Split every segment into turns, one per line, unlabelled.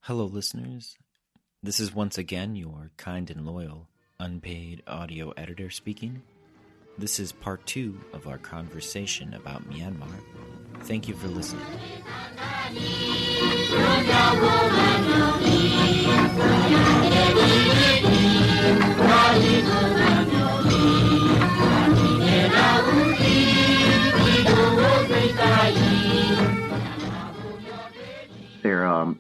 Hello, listeners. This is once again your kind and loyal, unpaid audio editor speaking. This is part 2 of our conversation about Myanmar. Thank you for listening.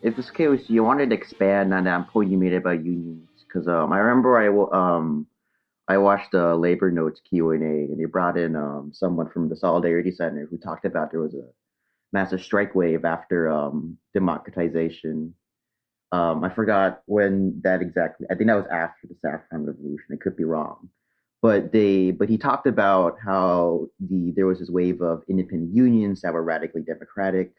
If it's okay with you, I wanted to expand on that point you made about unions because I remember I watched the Labor Notes Q&A and they brought in someone from the Solidarity Center who talked about there was a massive strike wave after democratization. I forgot when that exactly. I think that was after the Saffron Revolution. I could be wrong, but he talked about how there was this wave of independent unions that were radically democratic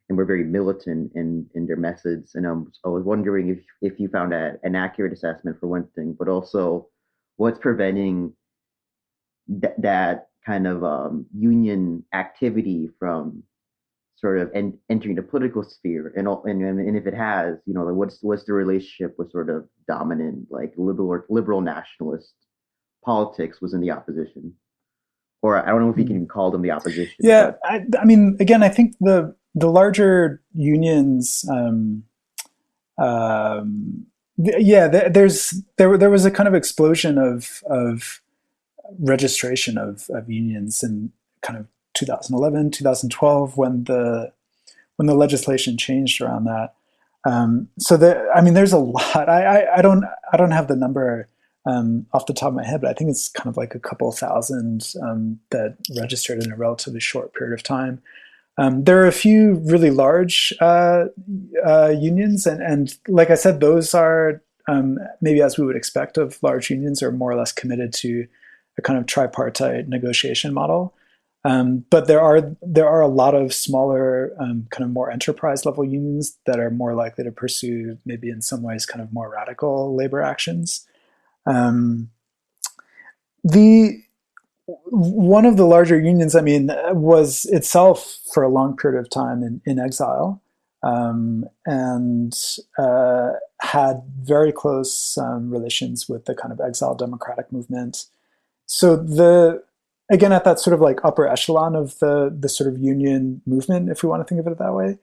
and were very militant in their methods. And I was wondering if you found that an accurate assessment for one thing, but also what's preventing that kind of union activity from sort of entering the political sphere, and if it has, like what's the relationship with sort of dominant like liberal nationalist politics was in the opposition, or I don't know if you can even call them the opposition.
Yeah, I mean, again, I think the larger unions, there was a kind of explosion of registration of unions in kind of 2011, 2012 when the legislation changed around that. There's a lot. I don't have the number off the top of my head, but I think it's kind of like a couple thousand that registered in a relatively short period of time. There are a few really large unions, and like I said, those are maybe as we would expect of large unions, are more or less committed to a kind of tripartite negotiation model. But there are a lot of smaller, kind of more enterprise level unions that are more likely to pursue maybe in some ways kind of more radical labor actions. One of the larger unions, was itself for a long period of time in exile, and had very close relations with the kind of exile democratic movement. So again, at that sort of like upper echelon of the sort of union movement, if we want to think of it that way,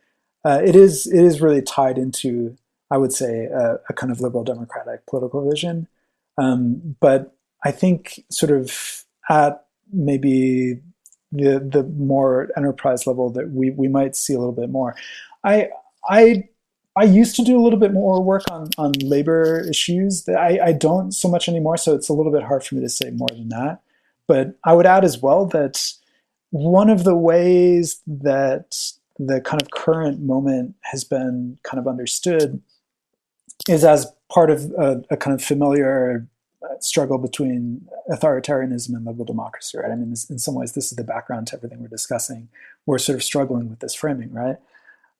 it is really tied into, I would say, a kind of liberal democratic political vision. But I think sort of at maybe the more enterprise level that we might see a little bit more. I used to do a little bit more work on labor issues. I don't so much anymore, so it's a little bit hard for me to say more than that. But I would add as well that one of the ways that the kind of current moment has been kind of understood is as part of a kind of familiar struggle between authoritarianism and liberal democracy, right? I mean, in some ways, this is the background to everything we're discussing. We're sort of struggling with this framing, right?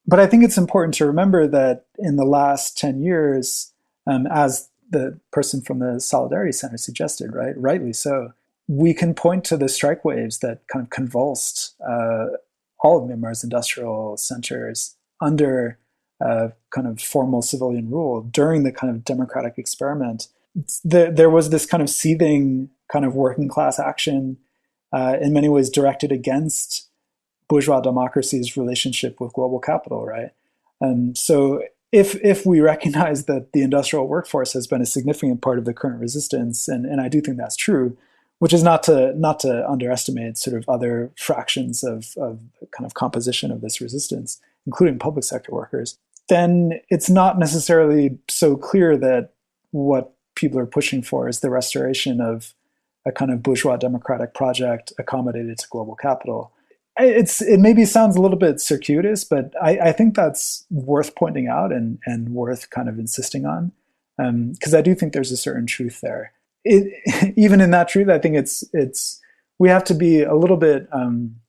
But I think it's important to remember that in the last 10 years, as the person from the Solidarity Center suggested, right, rightly so, we can point to the strike waves that kind of convulsed all of Myanmar's industrial centers under kind of formal civilian rule during the kind of democratic experiment. There was this kind of seething kind of working class action, in many ways directed against bourgeois democracy's relationship with global capital, right? So if we recognize that the industrial workforce has been a significant part of the current resistance, and I do think that's true, which is not to underestimate sort of other fractions of kind of composition of this resistance, including public sector workers, then it's not necessarily so clear that what people are pushing for is the restoration of a kind of bourgeois democratic project accommodated to global capital. It maybe sounds a little bit circuitous, but I think that's worth pointing out and worth kind of insisting on, because I do think there's a certain truth there. Even in that truth, I think we have to be a little bit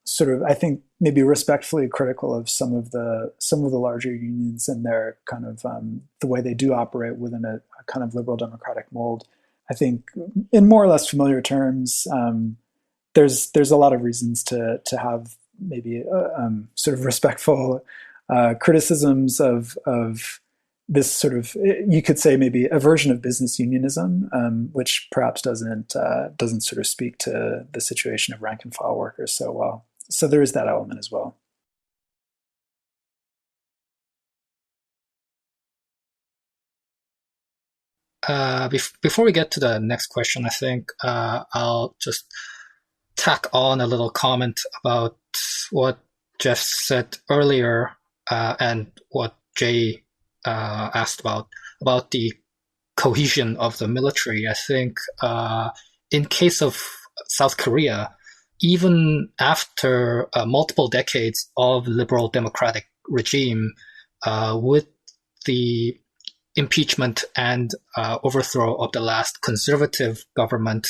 sort of, I think, maybe respectfully critical of some of the larger unions and their kind of the way they do operate within a kind of liberal democratic mold. I think, in more or less familiar terms, there's a lot of reasons to have maybe sort of respectful criticisms of this sort of, you could say maybe a version of business unionism, which perhaps doesn't sort of speak to the situation of rank and file workers so well. So there is that element as well.
Before we get to the next question, I think I'll just tack on a little comment about what Geoff said earlier and what Jay asked about the cohesion of the military. I think in case of South Korea, even after multiple decades of liberal democratic regime, with the impeachment and overthrow of the last conservative government,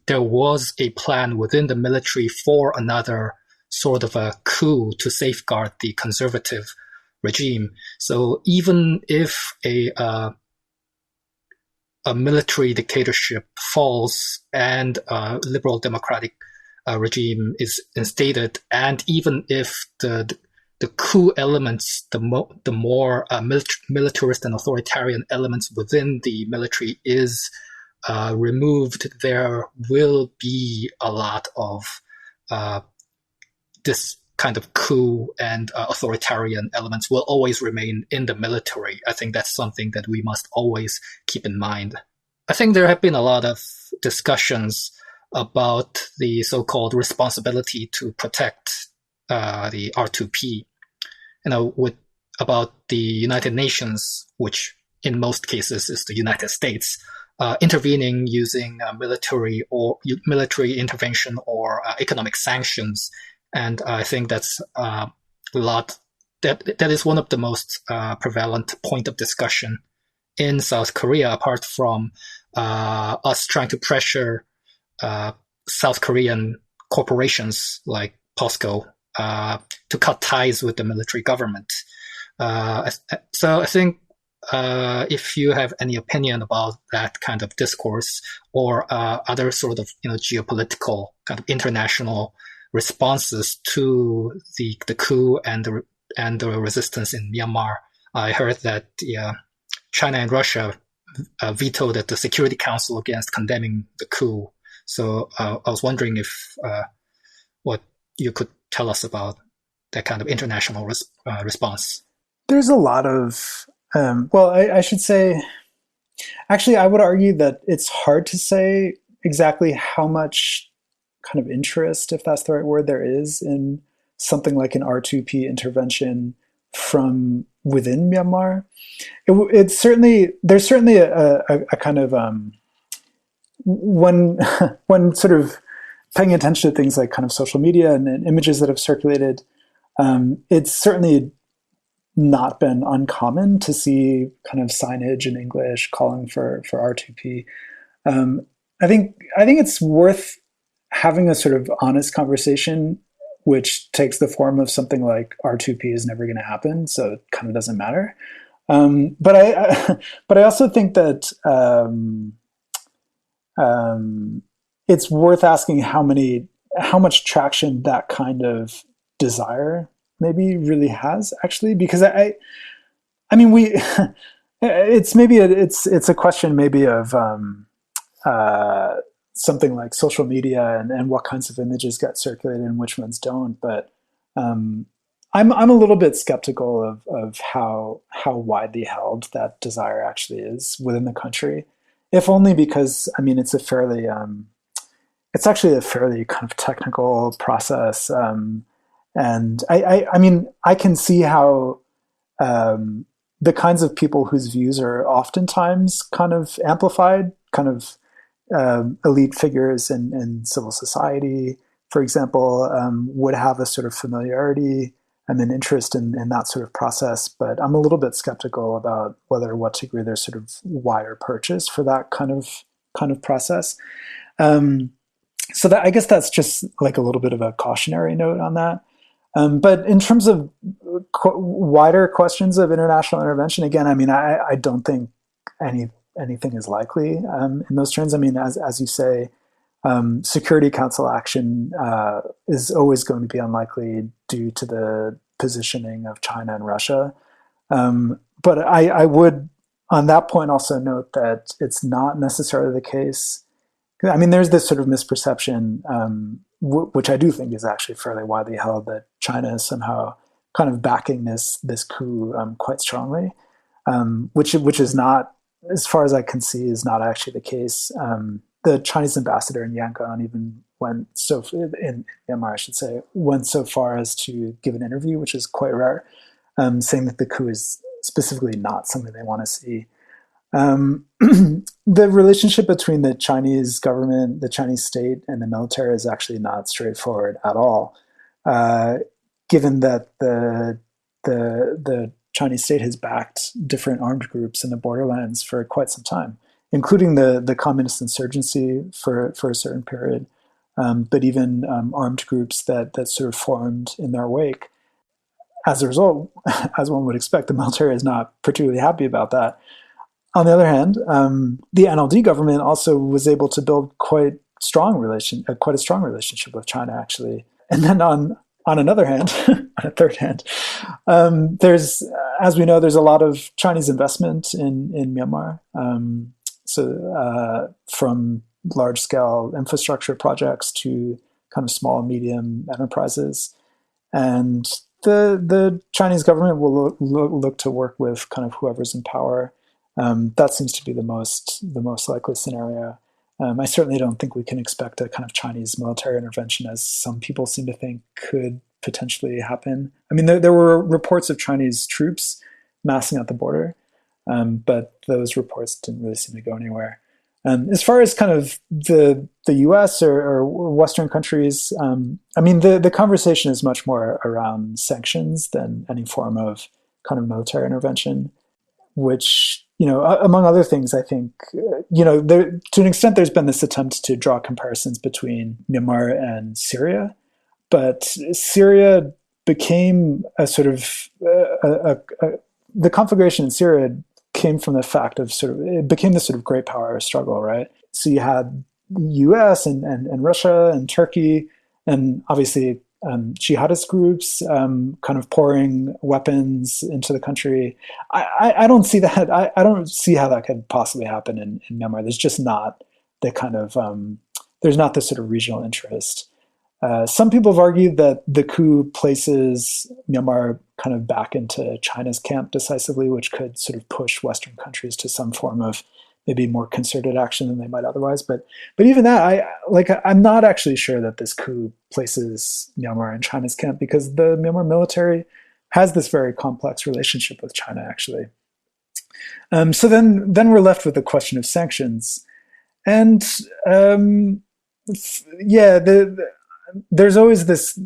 there was a plan within the military for another sort of a coup to safeguard the conservative regime. So even if a military dictatorship falls and a liberal democratic regime is instated, and even if the coup elements, the more militarist and authoritarian elements within the military is removed, there will be a lot of this kind of coup and authoritarian elements will always remain in the military. I think that's something that we must always keep in mind. I think there have been a lot of discussions about the so-called responsibility to protect the R2P, about the United Nations, which in most cases is the United States, intervening using military intervention or economic sanctions. And I think that's that is one of the most prevalent point of discussion in South Korea, apart from us trying to pressure South Korean corporations like POSCO to cut ties with the military government. So I think if you have any opinion about that kind of discourse or other sort of geopolitical kind of international responses to the coup and the resistance in Myanmar, I heard that China and Russia vetoed at the Security Council against condemning the coup. So I was wondering if what you could tell us about that kind of international response.
There's a lot of, I should say, actually, I would argue that it's hard to say exactly how much kind of interest, if that's the right word, there is in something like an R2P intervention from within Myanmar. There's certainly a kind of when sort of paying attention to things like kind of social media and images that have circulated, it's certainly not been uncommon to see kind of signage in English calling for R2P. I think it's worth having a sort of honest conversation, which takes the form of something like R2P is never going to happen, so it kind of doesn't matter. But I also think that it's worth asking how much traction that kind of desire maybe really has, actually, because it's a question maybe of something like social media and what kinds of images get circulated and which ones don't. But I'm a little bit skeptical of how widely held that desire actually is within the country, if only because it's actually a fairly kind of technical process, and I can see how the kinds of people whose views are oftentimes kind of amplified, kind of elite figures in civil society, for example, would have a sort of familiarity and an interest in that sort of process. But I'm a little bit skeptical about what degree there's sort of wider purchase for that kind of process. So that, I guess that's just like a little bit of a cautionary note on that. But in terms of wider questions of international intervention, again, I don't think anything is likely in those terms. As you say, Security Council action is always going to be unlikely due to the positioning of China and Russia. but I would, on that point, also note that it's not necessarily the case. I mean, there's this sort of misperception, which I do think is actually fairly widely held, that China is somehow kind of backing this coup quite strongly, which is not, as far as I can see, is not actually the case. The Chinese ambassador in Yangon even went in Myanmar, I should say, went so far as to give an interview, which is quite rare, saying that the coup is specifically not something they want to see. The relationship between the Chinese government, the Chinese state, and the military is actually not straightforward at all, given that the Chinese state has backed different armed groups in the borderlands for quite some time, including the communist insurgency for a certain period, but even armed groups that sort of formed in their wake. As a result, as one would expect, the military is not particularly happy about that. On the other hand, the NLD government also was able to build quite a strong relationship with China, actually. And then on another hand, on a third hand, there's, as we know, there's a lot of Chinese investment in Myanmar. From large-scale infrastructure projects to kind of small and medium enterprises. And the Chinese government will look to work with kind of whoever's in power. That seems to be the most likely scenario. I certainly don't think we can expect a kind of Chinese military intervention, as some people seem to think could potentially happen. I mean, there were reports of Chinese troops massing at the border, but those reports didn't really seem to go anywhere. As far as kind of the U.S. or Western countries, I mean, the conversation is much more around sanctions than any form of kind of military intervention, which, among other things, I think, to an extent, there's been this attempt to draw comparisons between Myanmar and Syria, but Syria became a sort of the conflagration in Syria came from the fact of it became this sort of great power struggle, right? So you had the U.S. and Russia and Turkey, and obviously jihadist groups kind of pouring weapons into the country. I don't see that. I don't see how that could possibly happen in Myanmar. There's just not the kind of there's not this sort of regional interest. Some people have argued that the coup places Myanmar kind of back into China's camp decisively, which could sort of push Western countries to some form of maybe more concerted action than they might otherwise. But even that, I'm not actually sure that this coup places Myanmar in China's camp, because the Myanmar military has this very complex relationship with China, actually. So then we're left with the question of sanctions, and there's always this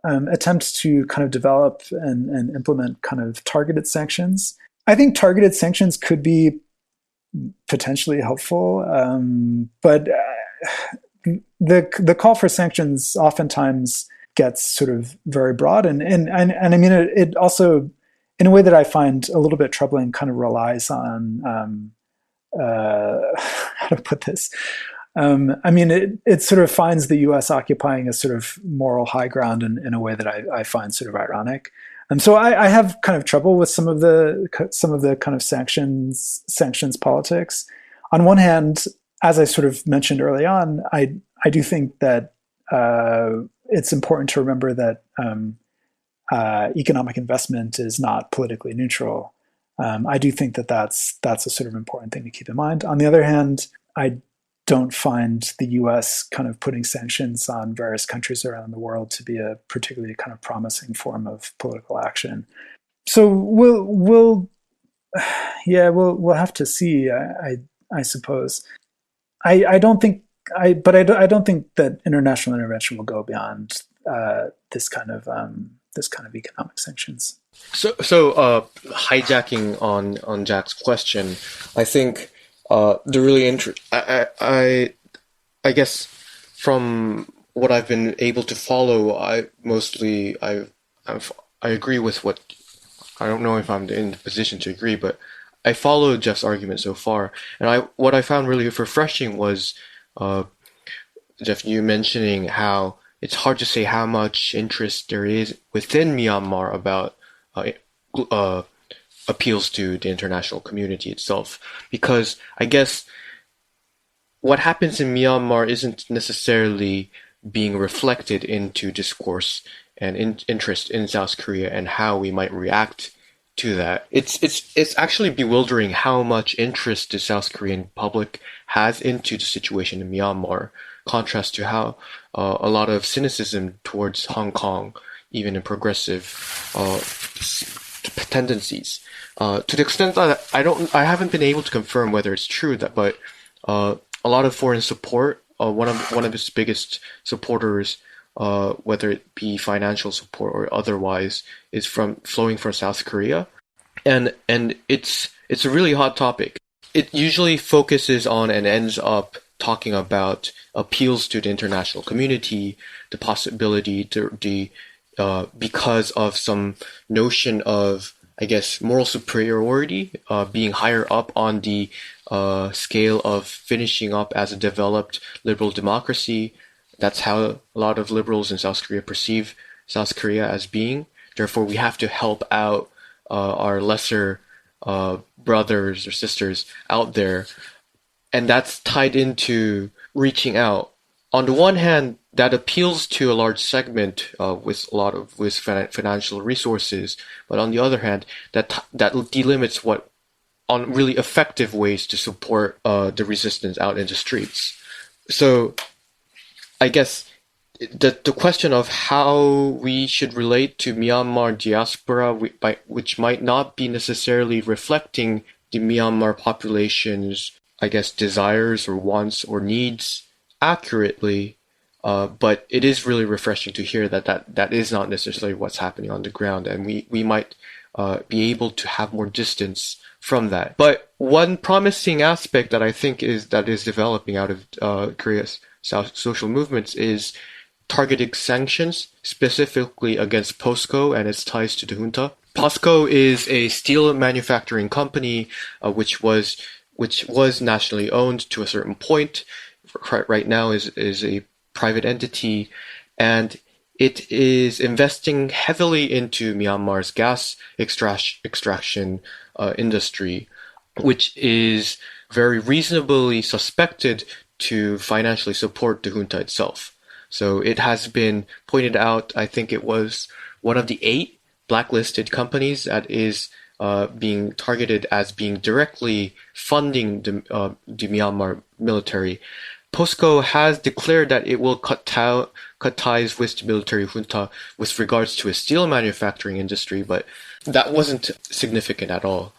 attempt to kind of develop and implement kind of targeted sanctions. I think targeted sanctions could be potentially helpful, but the call for sanctions oftentimes gets sort of very broad, and I mean it also, in a way that I find a little bit troubling, kind of relies on how to put this. I mean, it sort of finds the U.S. occupying a sort of moral high ground in a way that I find sort of ironic. So I have kind of trouble with some of the kind of sanctions politics. On one hand, as I sort of mentioned early on, I do think that it's important to remember that economic investment is not politically neutral. I do think that that's a sort of important thing to keep in mind. On the other hand, I don't find the U.S. kind of putting sanctions on various countries around the world to be a particularly kind of promising form of political action. So we'll have to see. I suppose. I don't think that international intervention will go beyond this kind of economic sanctions.
So hijacking on Jack's question, I think. I guess from what I've been able to follow, I agree with what, I don't know if I'm in the position to agree, but I followed Jeff's argument so far, and what I found really refreshing was, Jeff, you mentioning how it's hard to say how much interest there is within Myanmar about appeals to the international community itself. Because I guess what happens in Myanmar isn't necessarily being reflected into discourse and interest in South Korea and how we might react to that. It's actually bewildering how much interest the South Korean public has into the situation in Myanmar, contrast to how a lot of cynicism towards Hong Kong, even in progressive tendencies. To the extent that I haven't been able to confirm whether it's true that, but a lot of foreign support, one of its biggest supporters, whether it be financial support or otherwise, is flowing from South Korea, and it's a really hot topic. It usually focuses on and ends up talking about appeals to the international community, the possibility because of some notion of, I guess, moral superiority, being higher up on the scale of finishing up as a developed liberal democracy. That's how a lot of liberals in South Korea perceive South Korea as being. Therefore, we have to help out our lesser brothers or sisters out there. And that's tied into reaching out. On the one hand, that appeals to a large segment with financial resources, but on the other hand, that delimits what on really effective ways to support the resistance out in the streets. So, I guess the question of how we should relate to Myanmar diaspora, which might not be necessarily reflecting the Myanmar population's, I guess, desires or wants or needs accurately, but it is really refreshing to hear that is not necessarily what's happening on the ground, and we might be able to have more distance from that. But one promising aspect that I think is developing out of Korea's social movements is targeted sanctions, specifically against POSCO and its ties to the junta. POSCO is a steel manufacturing company, which was nationally owned to a certain point. Right now is a private entity, and it is investing heavily into Myanmar's gas extraction industry, which is very reasonably suspected to financially support the junta itself. So it has been pointed out, I think it was one of the 8 blacklisted companies that is being targeted as being directly funding the Myanmar military. POSCO has declared that it will cut ties with the military junta with regards to a steel manufacturing industry, but that wasn't significant at all.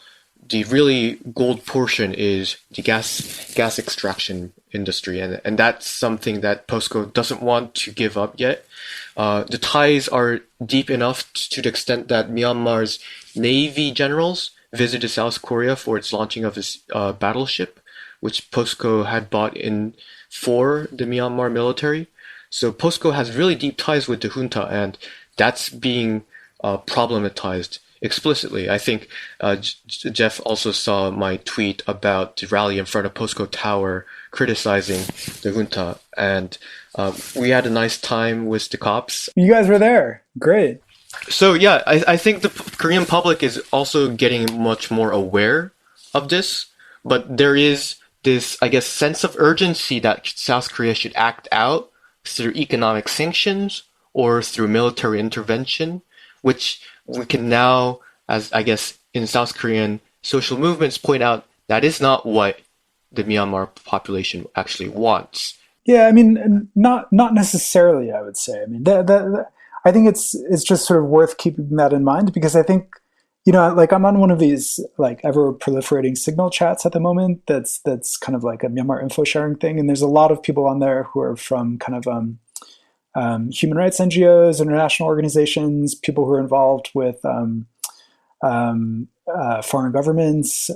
The really gold portion is the gas extraction industry, and that's something that POSCO doesn't want to give up yet. The ties are deep enough to the extent that Myanmar's Navy generals visited South Korea for its launching of its battleship, which POSCO had bought in for the Myanmar military. So POSCO has really deep ties with the junta, and that's being problematized explicitly. I think Geoff also saw my tweet about the rally in front of POSCO Tower criticizing the junta, and we had a nice time with the cops.
You guys were there. Great.
So yeah, I think the Korean public is also getting much more aware of this, but there is this, I guess, sense of urgency that South Korea should act out through economic sanctions or through military intervention, which we can now, as I guess in South Korean social movements, point out that is not what the Myanmar population actually wants.
Yeah, I mean, not necessarily, I would say. I mean, I think it's just sort of worth keeping that in mind, because I think, like I'm on one of these like ever proliferating Signal chats at the moment. That's kind of like a Myanmar info sharing thing, and there's a lot of people on there who are from kind of human rights NGOs, international organizations, people who are involved with foreign governments,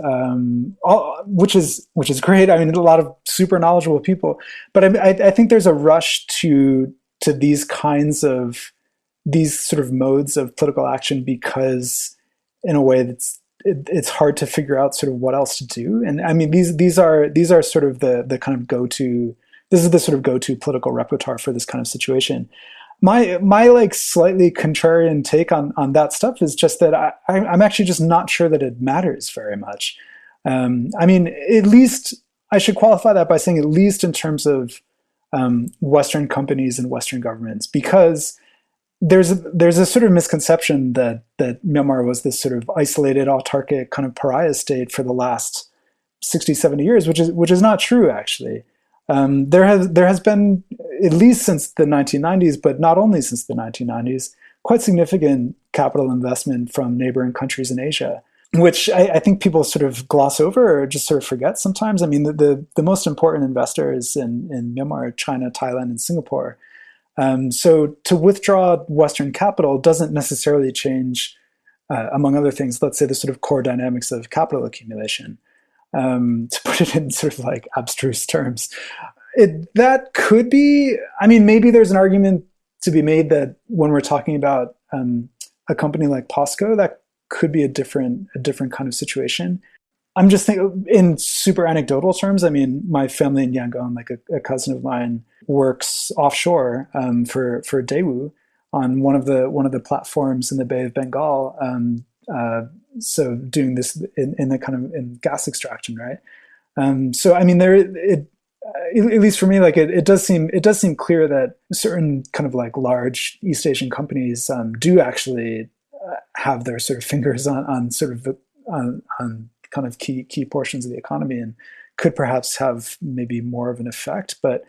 which is great. I mean, a lot of super knowledgeable people, but I think there's a rush to these kinds of these sort of modes of political action, because in a way it's hard to figure out sort of what else to do. And I mean, these are sort of the kind of go-to. This is the sort of go-to political repertoire for this kind of situation. my like slightly contrarian take on that stuff is just that I'm actually just not sure that it matters very much. I mean, at least I should qualify that by saying at least in terms of Western companies and Western governments, because there's a sort of misconception that Myanmar was this sort of isolated, autarkic kind of pariah state for the last 60, 70 years, which is not true, actually. There has been, at least since the 1990s, but not only since the 1990s, quite significant capital investment from neighboring countries in Asia, which I think people sort of gloss over or just sort of forget sometimes. I mean, the most important investors in Myanmar, China, Thailand, and Singapore. So to withdraw Western capital doesn't necessarily change, among other things, let's say the sort of core dynamics of capital accumulation. To put it in sort of like abstruse terms, that could be, I mean, maybe there's an argument to be made that when we're talking about a company like POSCO, that could be a different kind of situation. I'm just thinking in super anecdotal terms. I mean, my family in Yangon, like a cousin of mine, works offshore for Daewoo on one of the platforms in the Bay of Bengal. So doing this in the kind of in gas extraction, right? So I mean, at least for me, like it does seem clear that certain kind of like large East Asian companies do actually have their sort of fingers on sort of on kind of key portions of the economy and could perhaps have maybe more of an effect. But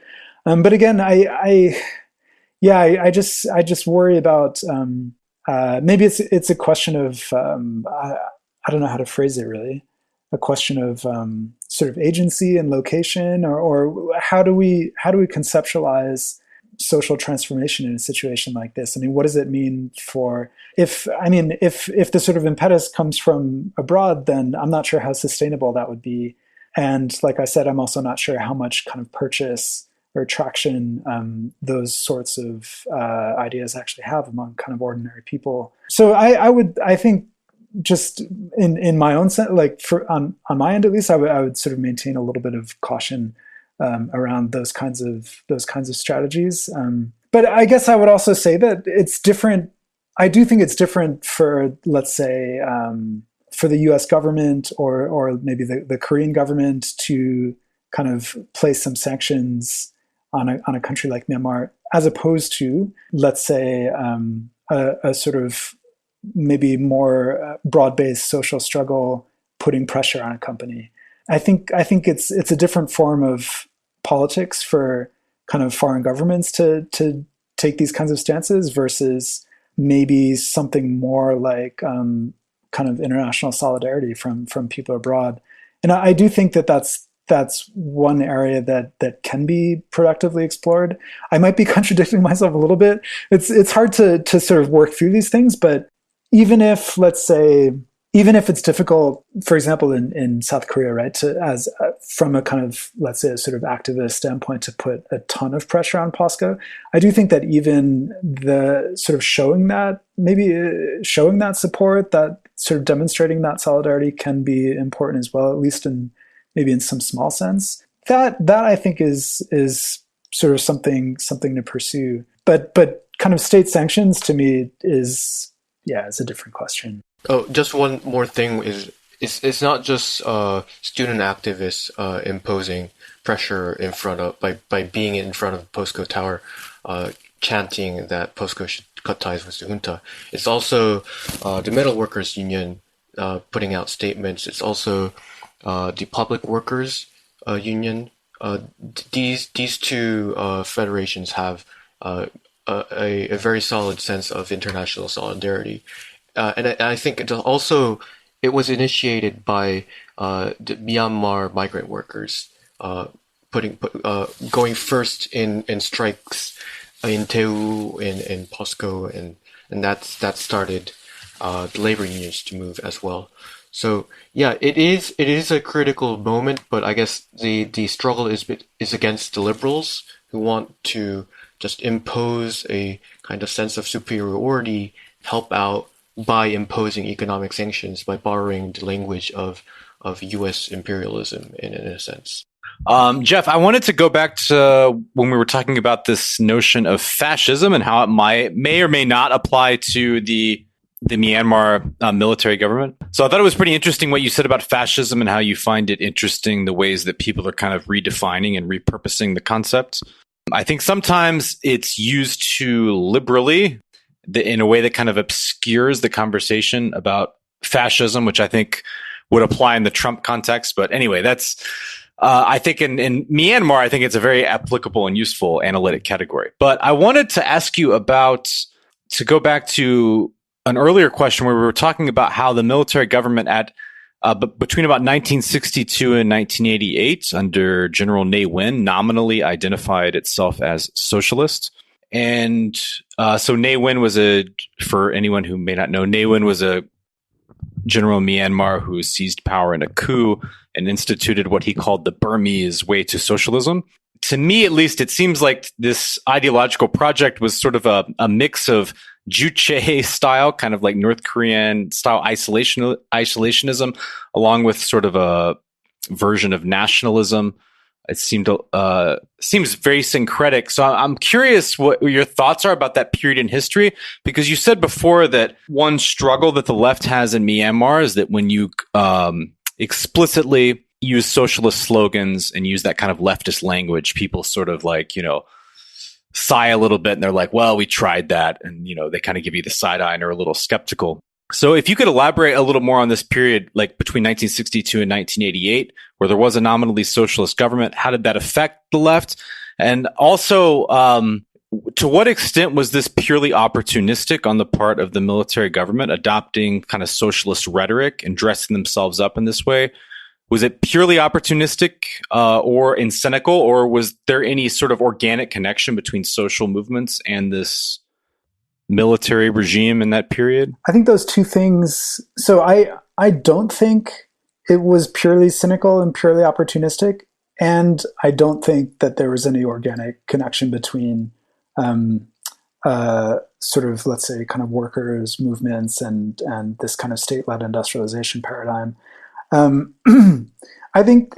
again, I just worry about maybe it's a question of I don't know how to phrase it really, a question of sort of agency and location, or how do we conceptualize social transformation in a situation like this? I mean, what does it mean for if the sort of impetus comes from abroad, then I'm not sure how sustainable that would be. And like I said, I'm also not sure how much kind of purchase or traction those sorts of ideas actually have among kind of ordinary people. So I think just in my own sense, like on my end at least, I would sort of maintain a little bit of caution around those kinds of strategies. But I guess I would also say that it's different. I do think it's different for, let's say, for the U.S. government or maybe the Korean government to kind of place some sanctions on a country like Myanmar, as opposed to, let's say, a sort of maybe more broad-based social struggle putting pressure on a company. I think it's a different form of politics for kind of foreign governments to take these kinds of stances versus maybe something more like kind of international solidarity from people abroad. And I do think that's one area that can be productively explored. I might be contradicting myself a little bit. It's hard to sort of work through these things, but even if it's difficult, for example, in South Korea, right, from a kind of, let's say, a sort of activist standpoint, to put a ton of pressure on POSCO, I do think that even the sort of showing that support, that sort of demonstrating that solidarity can be important as well, at least maybe in some small sense. That I think is sort of something to pursue. But kind of state sanctions to me is a different question.
Oh, just one more thing is it's not just student activists imposing pressure in front of by being in front of POSCO Tower, chanting that POSCO should cut ties with the junta. It's also the Metal Workers Union putting out statements. It's also the Public Workers Union. These two federations have a very solid sense of international solidarity. And I think it was initiated by the Myanmar migrant workers, going first in strikes in Daewoo, in POSCO, and that started the labor unions to move as well. So yeah, it is a critical moment, but I guess the struggle is against the liberals who want to just impose a kind of sense of superiority, help out by imposing economic sanctions, by borrowing the language of U.S. imperialism in a sense.
Geoff, I wanted to go back to when we were talking about this notion of fascism and how it may or may not apply to the Myanmar military government. So I thought it was pretty interesting what you said about fascism and how you find it interesting the ways that people are kind of redefining and repurposing the concept. I think sometimes it's used too liberally in a way that kind of obscures the conversation about fascism, which I think would apply in the Trump context. But anyway, that's I think in Myanmar, I think it's a very applicable and useful analytic category. But I wanted to ask you to go back to an earlier question where we were talking about how the military government between about 1962 and 1988 under General Ne Win nominally identified itself as socialist. And so Ne Win for anyone who may not know, Ne Win was a general in Myanmar who seized power in a coup and instituted what he called the Burmese Way to socialism. To me, at least, it seems like this ideological project was sort of a mix of Juche style, kind of like North Korean style isolationism, along with sort of a version of nationalism. It seems very syncretic. So I'm curious what your thoughts are about that period in history, because you said before that one struggle that the left has in Myanmar is that when you explicitly use socialist slogans and use that kind of leftist language, people sort of sigh a little bit and they're like, well, we tried that. And, they kind of give you the side eye and are a little skeptical. So if you could elaborate a little more on this period, like between 1962 and 1988, where there was a nominally socialist government, how did that affect the left? And also, to what extent was this purely opportunistic on the part of the military government, adopting kind of socialist rhetoric and dressing themselves up in this way? Was it purely opportunistic or cynical, or was there any sort of organic connection between social movements and this military regime in that period?
I think those two things. So I don't think it was purely cynical and purely opportunistic, and I don't think that there was any organic connection between sort of, let's say, kind of workers' movements and this kind of state-led industrialization paradigm. I think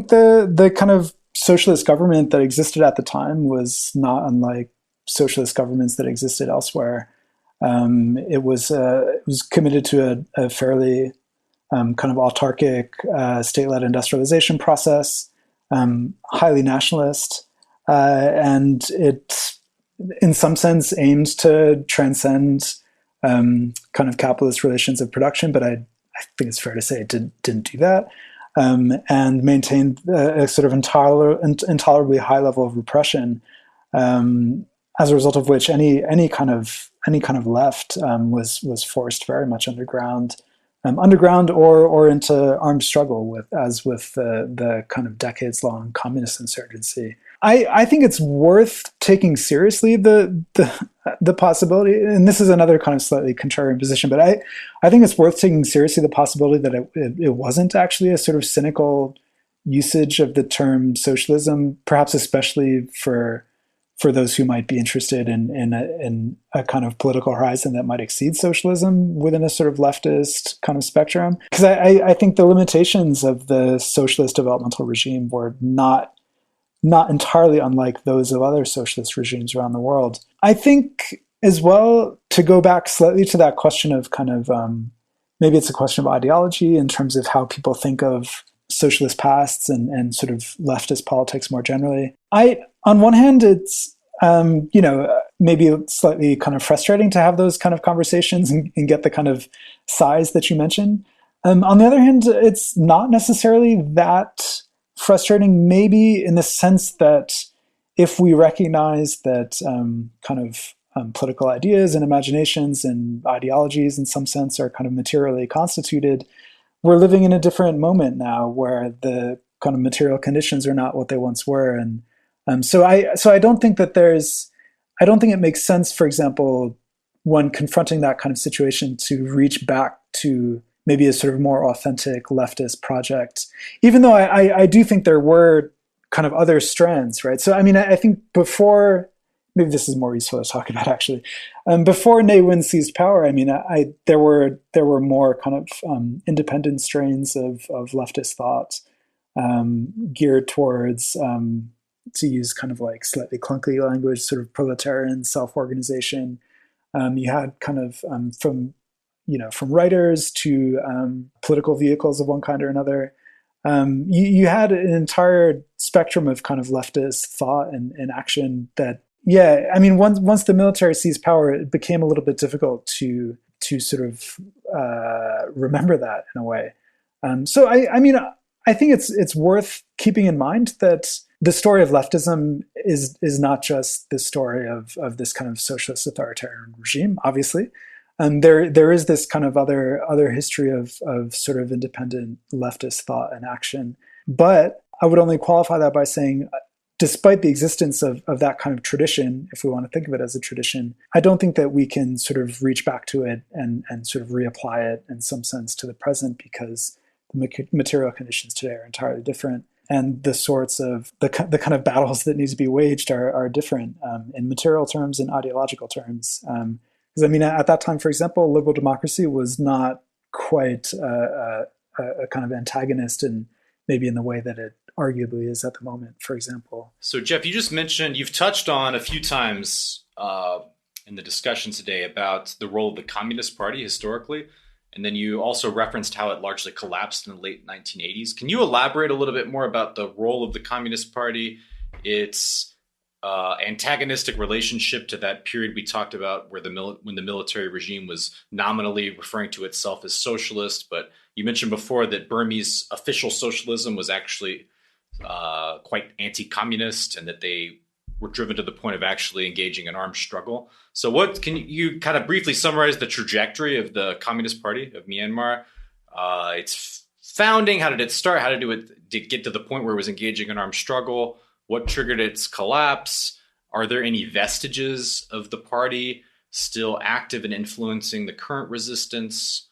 the kind of socialist government that existed at the time was not unlike socialist governments that existed elsewhere. It was committed to a fairly kind of autarkic state-led industrialization process, highly nationalist, and it, in some sense, aimed to transcend kind of capitalist relations of production, but I think it's fair to say it didn't do that, and maintained a sort of intolerably high level of repression, as a result of which any kind of left was forced very much underground or into armed struggle with the kind of decades long communist insurgency. I think it's worth taking seriously the possibility, and this is another kind of slightly contrarian position, but I think it's worth taking seriously the possibility that it wasn't actually a sort of cynical usage of the term socialism, perhaps especially for those who might be interested in a kind of political horizon that might exceed socialism within a sort of leftist kind of spectrum. Because I think the limitations of the socialist developmental regime were not entirely unlike those of other socialist regimes around the world. I think as well, to go back slightly to that question of kind of, maybe it's a question of ideology in terms of how people think of socialist pasts and sort of leftist politics more generally. On one hand, it's, maybe slightly kind of frustrating to have those kind of conversations and get the kind of size that you mentioned. On the other hand, it's not necessarily that frustrating, maybe in the sense that if we recognize that kind of political ideas and imaginations and ideologies in some sense are kind of materially constituted, we're living in a different moment now where the kind of material conditions are not what they once were. And so I don't think that I don't think it makes sense, for example, when confronting that kind of situation, to reach back to maybe a sort of more authentic leftist project, even though I do think there were kind of other strands, right? So, I mean, I think before, maybe this is more useful to talk about actually, before Ne Win seized power, I mean, there were more kind of independent strains of leftist thought geared towards, to use kind of like slightly clunky language, sort of proletarian self-organization. You had kind of from writers to political vehicles of one kind or another. You had an entire spectrum of kind of leftist thought and action that, once the military seized power, it became a little bit difficult to sort of remember that in a way. So I think it's worth keeping in mind that the story of leftism is not just the story of this kind of socialist authoritarian regime, obviously. There is this kind of other history of sort of independent leftist thought and action. But I would only qualify that by saying, despite the existence of that kind of tradition, if we want to think of it as a tradition, I don't think that we can sort of reach back to it and sort of reapply it in some sense to the present, because the material conditions today are entirely different. And the sorts of the kind of battles that need to be waged are different in material terms and ideological terms. Because at that time, for example, liberal democracy was not quite a kind of antagonist, and maybe in the way that it arguably is at the moment, for example.
So, Geoff, you just mentioned, you've touched on a few times in the discussion today about the role of the Communist Party historically, and then you also referenced how it largely collapsed in the late 1980s. Can you elaborate a little bit more about the role of the Communist Party, its antagonistic relationship to that period we talked about where when the military regime was nominally referring to itself as socialist, but you mentioned before that Burmese official socialism was actually quite anti-communist, and that they were driven to the point of actually engaging in armed struggle. So what can you kind of briefly summarize the trajectory of the Communist Party of Myanmar? Its founding, how did it start? How did it get to the point where it was engaging in armed struggle? What triggered its collapse? Are there any vestiges of the party still active and influencing the current resistance?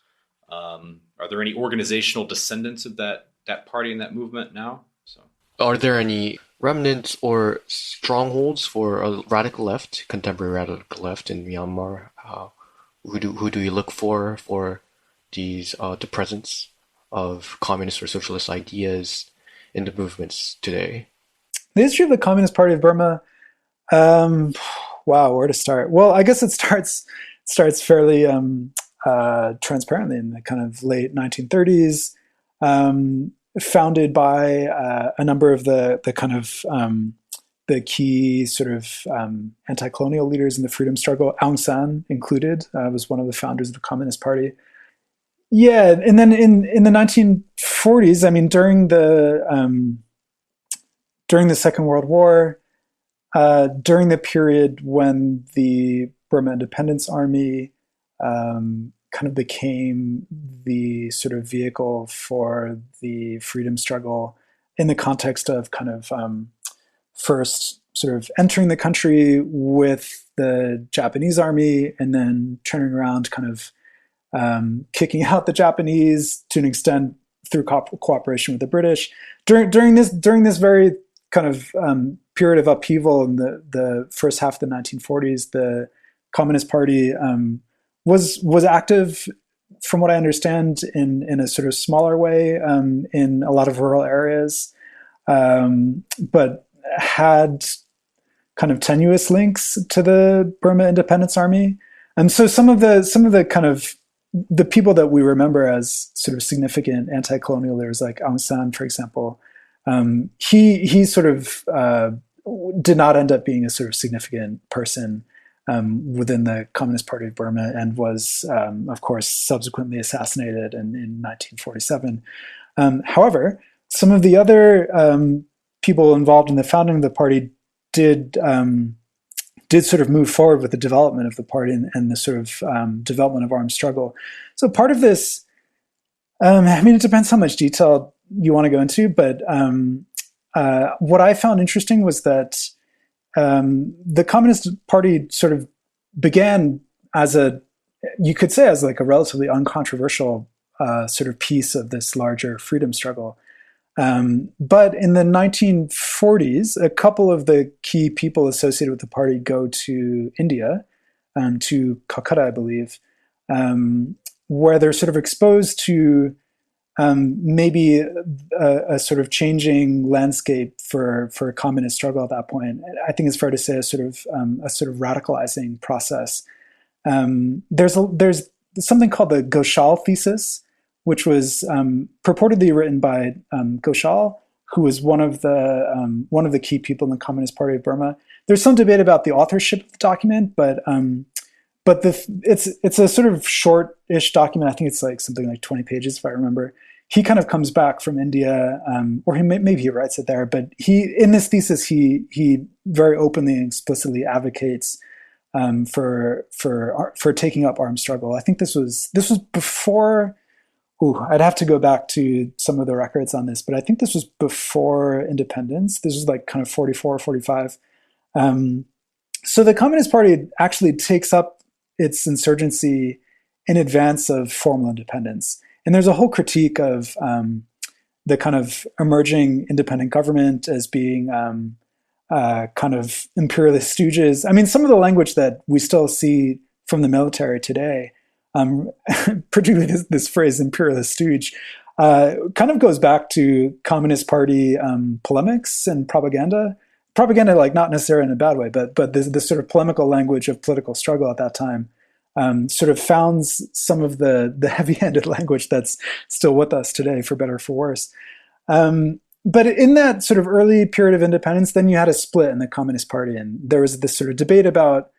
Are there any organizational descendants of that party and that movement now? So,
are there any remnants or strongholds for a radical left, contemporary radical left in Myanmar? Who do you look for these the presence of communist or socialist ideas in the movements today?
The history of the Communist Party of Burma, wow, where to start? Well, I guess it starts fairly transparently in the kind of late 1930s, founded by a number of the kind of the key sort of anti-colonial leaders in the freedom struggle. Aung San included, was one of the founders of the Communist Party. Yeah, and then in the 1940s, during the Second World War, during the period when the Burma Independence Army kind of became the sort of vehicle for the freedom struggle in the context of kind of first sort of entering the country with the Japanese army and then turning around, kind of kicking out the Japanese to an extent through cooperation with the British. During this very kind of period of upheaval in the first half of the 1940s, the Communist Party was active, from what I understand, in a sort of smaller way in a lot of rural areas, but had kind of tenuous links to the Burma Independence Army. And so some of the kind of the people that we remember as sort of significant anti-colonial leaders, like Aung San, for example, he sort of did not end up being a sort of significant person within the Communist Party of Burma, and was, of course, subsequently assassinated in 1947. However, some of the other people involved in the founding of the party did sort of move forward with the development of the party and the sort of development of armed struggle. So part of this, it depends how much detail you want to go into, but what I found interesting was that the Communist Party sort of began as you could say as like a relatively uncontroversial sort of piece of this larger freedom struggle. But in the 1940s, a couple of the key people associated with the party go to India, to Calcutta, I believe, where they're sort of exposed to maybe a sort of changing landscape for communist struggle at that point. I think it's fair to say a sort of radicalizing process. There's something called the Ghoshal thesis, which was purportedly written by Ghoshal, who was one of the key people in the Communist Party of Burma. There's some debate about the authorship of the document, but it's a sort of short-ish document. I think it's like something like 20 pages, if I remember. He kind of comes back from India, or maybe he writes it there. But in this thesis, he very openly and explicitly advocates for taking up armed struggle. I think this was before. I'd have to go back to some of the records on this, but I think this was before independence. This was like kind of 44, 45. So the Communist Party actually takes up its insurgency in advance of formal independence. And there's a whole critique of the kind of emerging independent government as being kind of imperialist stooges. I mean, some of the language that we still see from the military today, particularly this phrase imperialist stooge, kind of goes back to Communist Party polemics and propaganda, like not necessarily in a bad way, but this sort of polemical language of political struggle at that time sort of founds some of the heavy-handed language that's still with us today, for better or for worse. But in that sort of early period of independence, then you had a split in the Communist Party, and there was this sort of debate about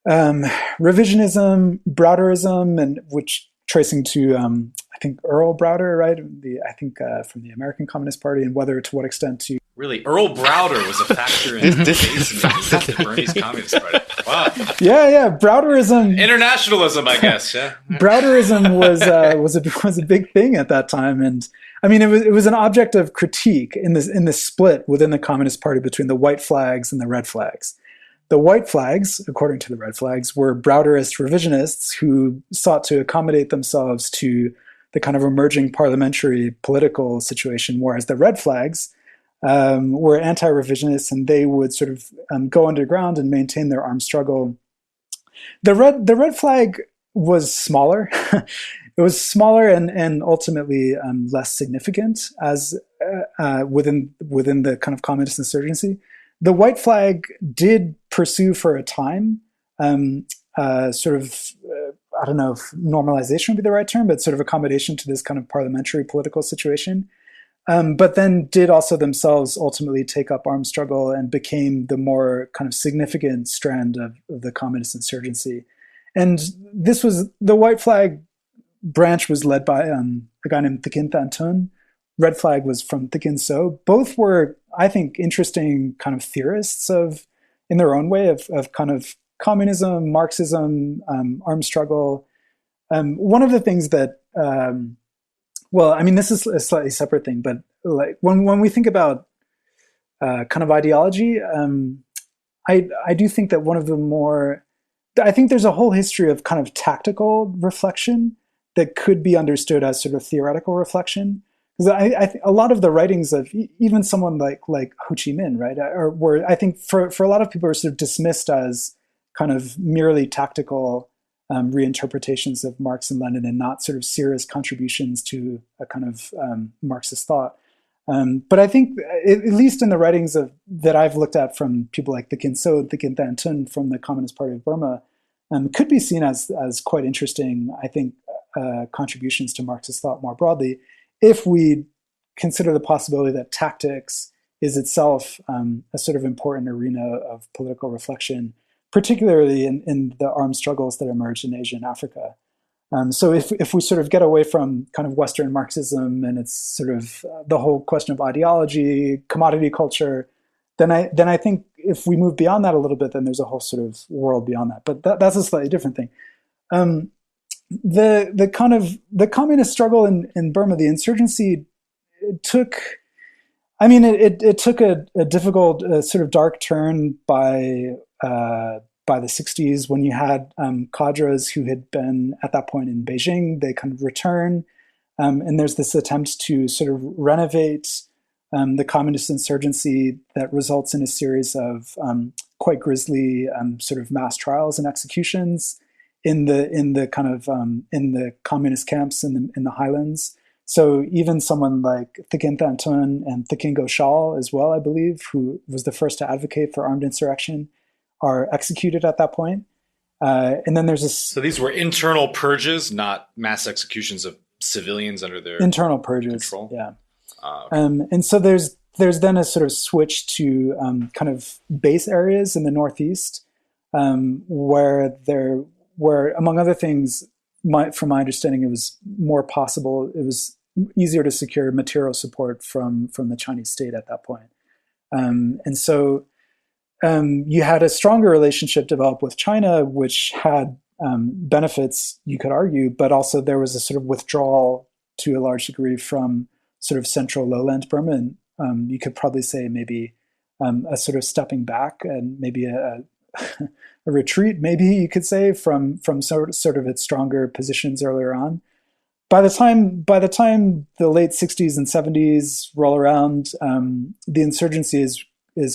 revisionism, Browderism, and which tracing to I think Earl Browder, right? From the American Communist Party, and whether to what extent to
really Earl Browder was a factor in the Burmese Communist Party. Wow.
Yeah, Browderism,
internationalism, I guess. Yeah,
Browderism was a big thing at that time, and I mean it was an object of critique in this split within the Communist Party between the white flags and the red flags. The white flags, according to the red flags, were Browderist revisionists who sought to accommodate themselves to the kind of emerging parliamentary political situation, whereas the red flags were anti-revisionists, and they would sort of go underground and maintain their armed struggle. The red flag was smaller. It was smaller and ultimately less significant as within the kind of communist insurgency. The white flag did pursue for a time sort of, I don't know if normalization would be the right term, but sort of accommodation to this kind of parliamentary political situation. But then did also themselves ultimately take up armed struggle and became the more kind of significant strand of the communist insurgency. And this was, the white flag branch was led by a guy named Thekin Thantun. Red flag was from Thekin So. Both were, I think, interesting kind of theorists in their own way of kind of communism, Marxism, armed struggle. One of the things that, well, I mean, this is a slightly separate thing, but like when we think about kind of ideology, I do think that one of the more, I think there's a whole history of kind of tactical reflection that could be understood as sort of theoretical reflection. Because I think a lot of the writings of even someone like Ho Chi Minh, right, were, I think for a lot of people are sort of dismissed as kind of merely tactical reinterpretations of Marx and Lenin, and not sort of serious contributions to a kind of Marxist thought. But I think, at least in the writings that I've looked at from people like Thekin So and Thekin Thantun from the Communist Party of Burma, could be seen as quite interesting, I think, contributions to Marxist thought more broadly, if we consider the possibility that tactics is itself a sort of important arena of political reflection, particularly in the armed struggles that emerged in Asia and Africa. So if we sort of get away from kind of Western Marxism and it's sort of the whole question of ideology, commodity culture, then I think if we move beyond that a little bit, then there's a whole sort of world beyond that. But that's a slightly different thing. The kind of the communist struggle in Burma, the insurgency, it took a difficult sort of dark turn by the 60s, when you had cadres who had been at that point in Beijing. They kind of return, and there's this attempt to sort of renovate the communist insurgency that results in a series of quite grisly sort of mass trials and executions in the kind of in the communist camps in the highlands. So even someone like Thikin Thantun and Thikin Ghoshal as well, I believe, who was the first to advocate for armed insurrection, are executed at that point. And then there's
So these were internal purges, not mass executions of civilians under their
internal purges.
control?
Yeah.
Okay.
And so there's then a sort of switch to kind of base areas in the Northeast, where among other things, from my understanding, it was more possible. It was easier to secure material support from the Chinese state at that point. And so you had a stronger relationship develop with China, which had benefits, you could argue, but also there was a sort of withdrawal to a large degree from sort of central lowland Burma. And you could probably say maybe a sort of stepping back and maybe a retreat, maybe you could say, from sort of its stronger positions earlier on. By the time the late 60s and 70s roll around, the insurgency is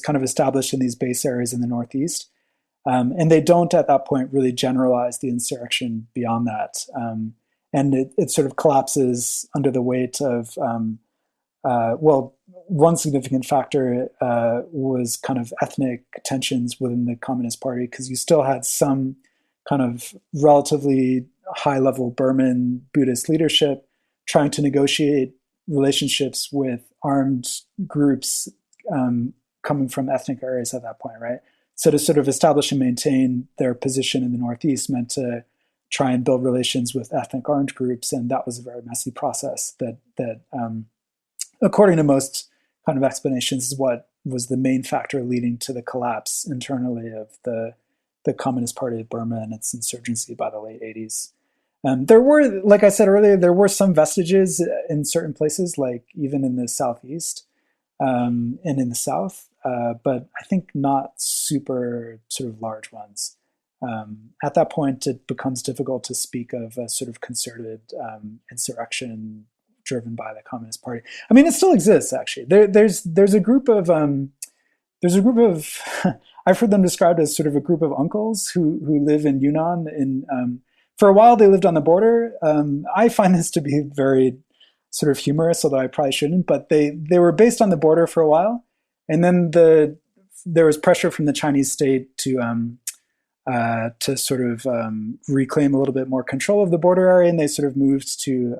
kind of established in these base areas in the Northeast. And they don't at that point really generalize the insurrection beyond that. And it sort of collapses under the weight of, one significant factor was kind of ethnic tensions within the Communist Party, because you still had some kind of relatively high-level Burman Buddhist leadership trying to negotiate relationships with armed groups coming from ethnic areas at that point, right? So to sort of establish and maintain their position in the Northeast meant to try and build relations with ethnic armed groups, and that was a very messy process that according to most kind of explanations, is what was the main factor leading to the collapse internally of the Communist Party of Burma and its insurgency by the late 80s. There were, like I said earlier, there were some vestiges in certain places, like even in the Southeast and in the South, but I think not super sort of large ones. At that point, it becomes difficult to speak of a sort of concerted insurrection driven by the Communist Party. I mean, it still exists, actually. There's a group of I've heard them described as sort of a group of uncles who live in Yunnan. For a while, they lived on the border. I find this to be very sort of humorous, although I probably shouldn't. But they were based on the border for a while, and then there was pressure from the Chinese state to sort of reclaim a little bit more control of the border area, and they sort of moved to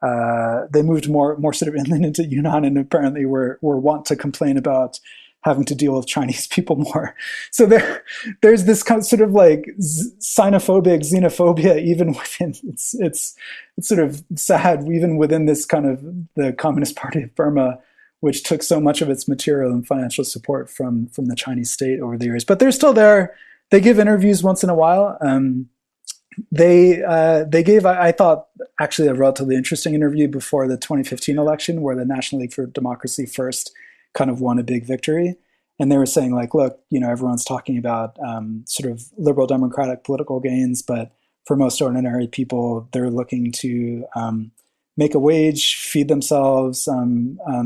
more sort of inland into Yunnan, and apparently were wont to complain about having to deal with Chinese people more. So there's this kind of sort of like xenophobic xenophobia even within it's sort of sad even within this kind of the Communist Party of Burma, which took so much of its material and financial support from the Chinese state over the years. But they're still there. They give interviews once in a while. They gave, I thought, actually a relatively interesting interview before the 2015 election, where the National League for Democracy First kind of won a big victory. And they were saying, like, look, everyone's talking about sort of liberal democratic political gains, but for most ordinary people, they're looking to make a wage, feed themselves,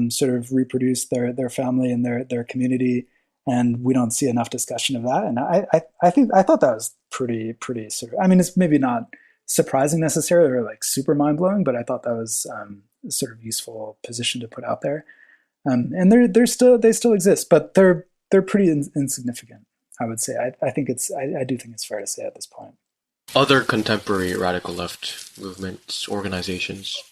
sort of reproduce their family and their community. And we don't see enough discussion of that. And I thought that was pretty sort of, I mean, it's maybe not surprising necessarily or like super mind blowing, but I thought that was a sort of useful position to put out there. And they still exist, but they're pretty insignificant, I would say. I do think it's fair to say at this point.
Other contemporary radical left movements, organizations.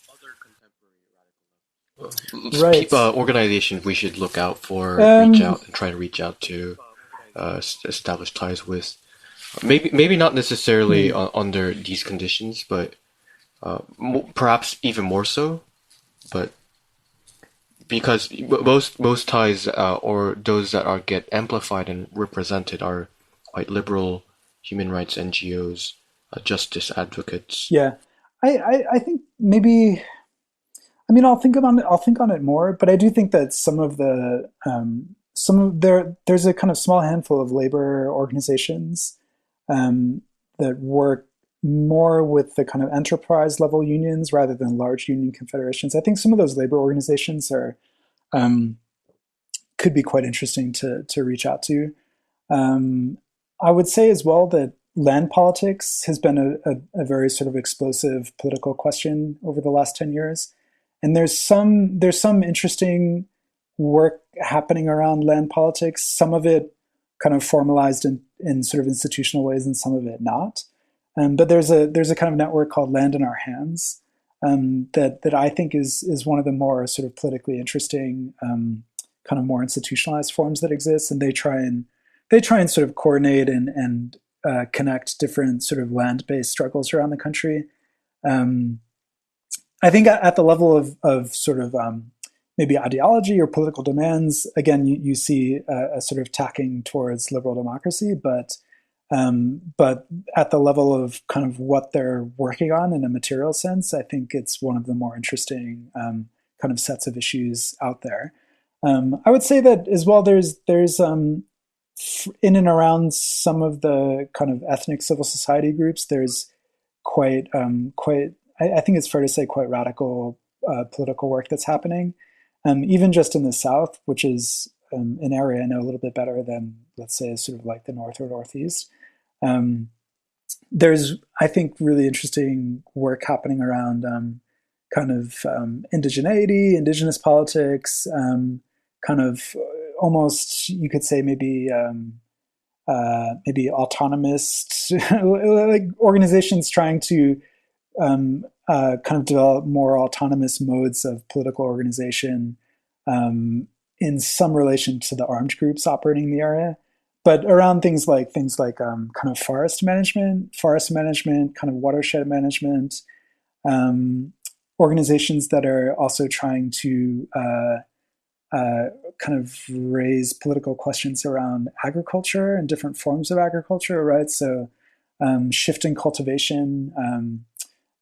Right.
Organizations we should look out for, try to reach out to, establish ties with. Maybe not necessarily under these conditions, but perhaps even more so. But because most ties or those that get amplified and represented are quite liberal human rights NGOs, justice advocates.
Yeah, I think maybe. I mean, I'll think on it more, but I do think that there's a kind of small handful of labor organizations that work more with the kind of enterprise level unions rather than large union confederations. I think some of those labor organizations could be quite interesting to reach out to. I would say as well that land politics has been a very sort of explosive political question over the last 10 years. And there's some interesting work happening around land politics, some of it kind of formalized in sort of institutional ways and some of it not. But there's a kind of network called Land in Our Hands that I think is one of the more sort of politically interesting kind of more institutionalized forms that exist, and they try and sort of coordinate and connect different sort of land-based struggles around the country. I think at the level of sort of maybe ideology or political demands, again, you see a sort of tacking towards liberal democracy, but at the level of kind of what they're working on in a material sense, I think it's one of the more interesting kind of sets of issues out there. I would say that as well, there's in and around some of the kind of ethnic civil society groups, there's quite I think it's fair to say quite radical political work that's happening, even just in the South, which is an area I know a little bit better than, let's say, sort of like the North or Northeast. There's, I think, really interesting work happening around kind of indigeneity, indigenous politics, kind of almost, you could say, maybe autonomous like organizations trying to kind of develop more autonomous modes of political organization in some relation to the armed groups operating in the area, but around things like kind of forest management, kind of watershed management, organizations that are also trying to kind of raise political questions around agriculture and different forms of agriculture, right? So shifting cultivation,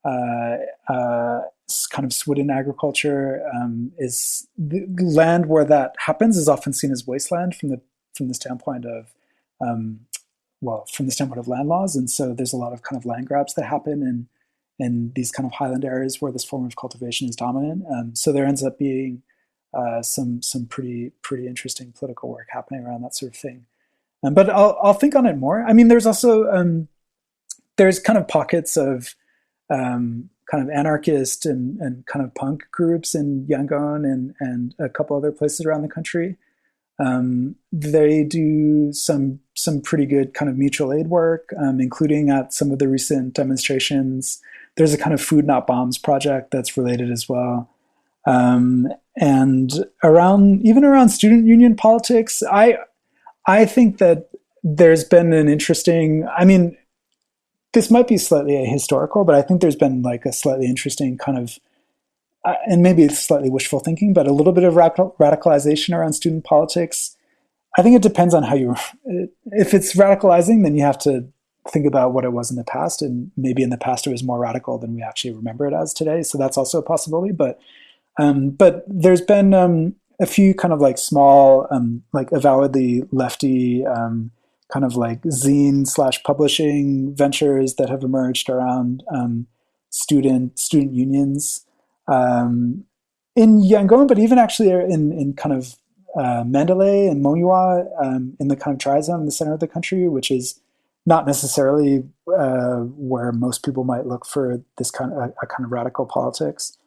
kind of swidden agriculture is the land where that happens is often seen as wasteland from the standpoint of from the standpoint of land laws, and so there's a lot of kind of land grabs that happen in these kind of highland areas where this form of cultivation is dominant. So there ends up being some pretty interesting political work happening around that sort of thing. But I'll think on it more. I mean, there's also there's kind of pockets of kind of anarchist and kind of punk groups in Yangon and a couple other places around the country. They do some pretty good kind of mutual aid work, including at some of the recent demonstrations. There's a kind of Food Not Bombs project that's related as well. And around student union politics, I think that there's been an interesting, I mean, this might be slightly ahistorical, but I think there's been like a slightly interesting kind of, and maybe it's slightly wishful thinking, but a little bit of radicalization around student politics. I think it depends on how if it's radicalizing, then you have to think about what it was in the past, and maybe in the past it was more radical than we actually remember it as today. So that's also a possibility. But there's been a few kind of like small, like avowedly lefty, kind of like zine/publishing ventures that have emerged around student unions in Yangon, but even actually in kind of Mandalay and Monghua, in the kind of dry zone in the center of the country, which is not necessarily where most people might look for this kind of radical politics.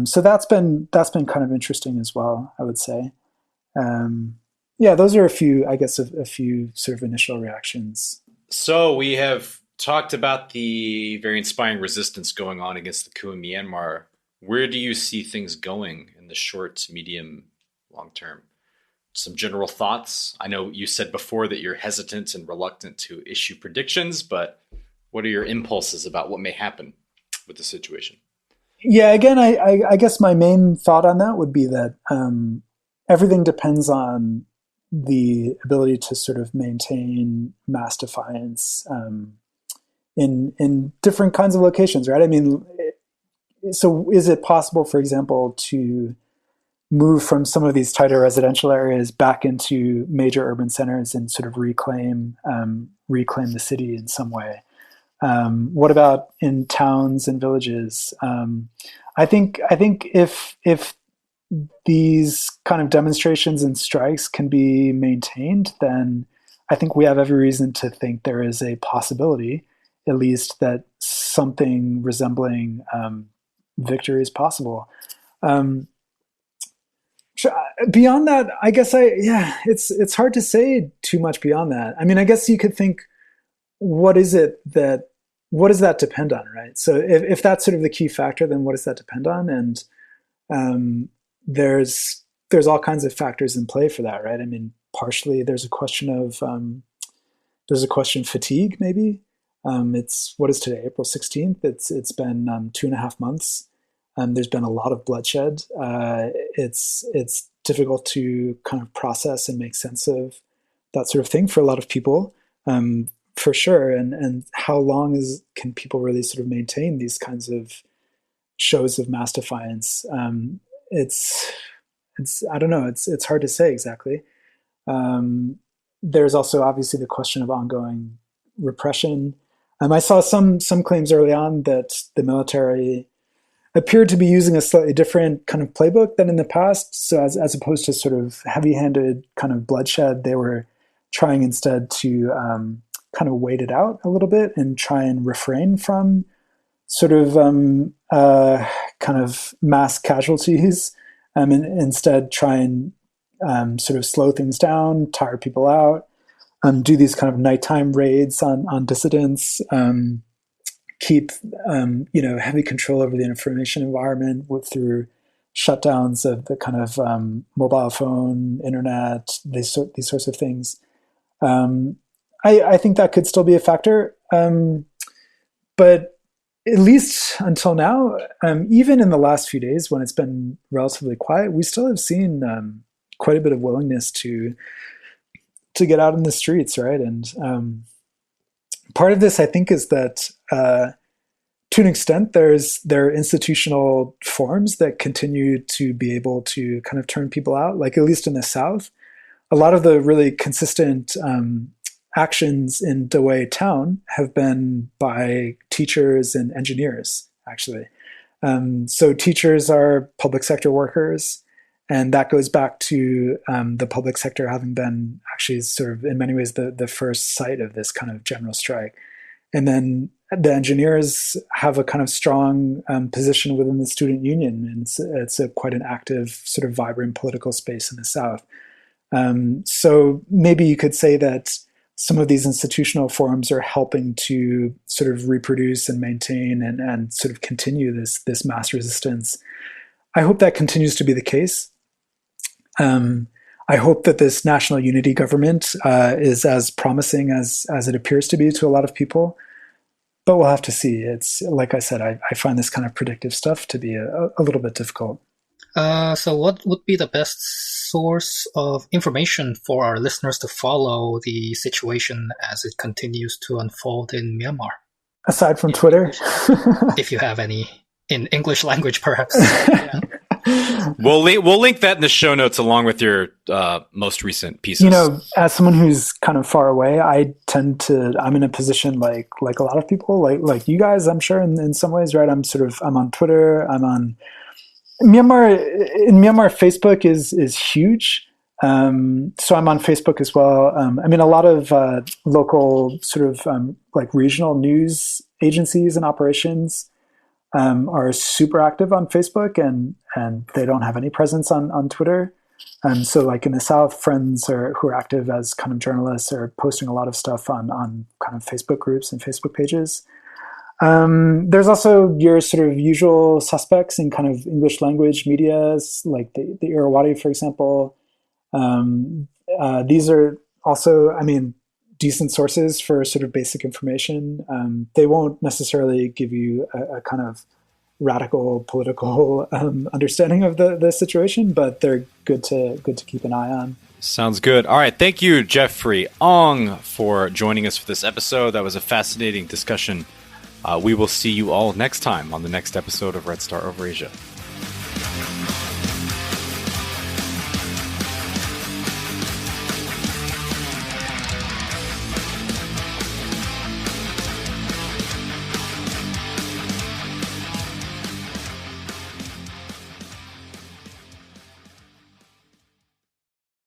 So that's been kind of interesting as well, I would say. Yeah, those are a few sort of initial reactions.
So we have talked about the very inspiring resistance going on against the coup in Myanmar. Where do you see things going in the short, medium, long term? Some general thoughts? I know you said before that you're hesitant and reluctant to issue predictions, but what are your impulses about what may happen with the situation?
Yeah, again, I guess my main thought on that would be that everything depends on the ability to sort of maintain mass defiance in different kinds of locations, right? I mean, so is it possible, for example, to move from some of these tighter residential areas back into major urban centers and sort of reclaim the city in some way? What about in towns and villages? I think if these kind of demonstrations and strikes can be maintained, then I think we have every reason to think there is a possibility, at least, that something resembling victory is possible. Beyond that, I guess it's hard to say too much beyond that. I mean, I guess you could think, what does that depend on, right? So if that's sort of the key factor, then what does that depend on? And there's all kinds of factors in play for that, right? I mean, partially there's a question of fatigue, maybe. It's, what is today, April 16th? It's been 2.5 months. There's been a lot of bloodshed. It's difficult to kind of process and make sense of that sort of thing for a lot of people, for sure. And how long can people really sort of maintain these kinds of shows of mass defiance? It's I don't know. It's hard to say exactly. There's also obviously the question of ongoing repression. I saw some claims early on that the military appeared to be using a slightly different kind of playbook than in the past. So as opposed to sort of heavy-handed kind of bloodshed, they were trying instead to kind of wait it out a little bit and try and refrain from sort of kind of mass casualties, and instead try and sort of slow things down, tire people out, do these kind of nighttime raids on dissidents, keep heavy control over the information environment through shutdowns of the kind of mobile phone, internet, these sorts of things. I think that could still be a factor, but at least until now, even in the last few days when it's been relatively quiet, we still have seen quite a bit of willingness to get out in the streets, right? And part of this, I think, is that to an extent, there are institutional forms that continue to be able to kind of turn people out. Like, at least in the South, a lot of the really consistent actions in Dawei town have been by teachers and engineers, actually. So teachers are public sector workers, and that goes back to the public sector having been actually sort of in many ways the first site of this kind of general strike. And then the engineers have a kind of strong position within the student union, and it's quite an active, sort of vibrant political space in the South. So maybe you could say that some of these institutional forms are helping to sort of reproduce and maintain and sort of continue this mass resistance. I hope that continues to be the case. I hope that this national unity government is as promising as it appears to be to a lot of people, but we'll have to see. It's, like I said, I find this kind of predictive stuff to be a little bit difficult.
So what would be the best source of information for our listeners to follow the situation as it continues to unfold in Myanmar?
Aside from Twitter?
If you have any in English language, perhaps. Yeah.
We'll link that in the show notes along with your most recent pieces.
As someone who's kind of far away, I'm in a position like a lot of people, like you guys, I'm sure in some ways, right? I'm on Twitter, I'm on Myanmar. In Myanmar, Facebook is huge. So I'm on Facebook as well. A lot of local sort of like regional news agencies and operations are super active on Facebook, and they don't have any presence on Twitter. So like in the South, friends who are active as kind of journalists are posting a lot of stuff on kind of Facebook groups and Facebook pages. There's also your sort of usual suspects in kind of English language media, like the Irrawaddy, for example. These are also, decent sources for sort of basic information. They won't necessarily give you a kind of radical political understanding of the situation, but they're good to keep an eye on.
Sounds good. All right. Thank you, Geoffrey Aung, for joining us for this episode. That was a fascinating discussion. We will see you all next time on the next episode of Red Star Over Asia.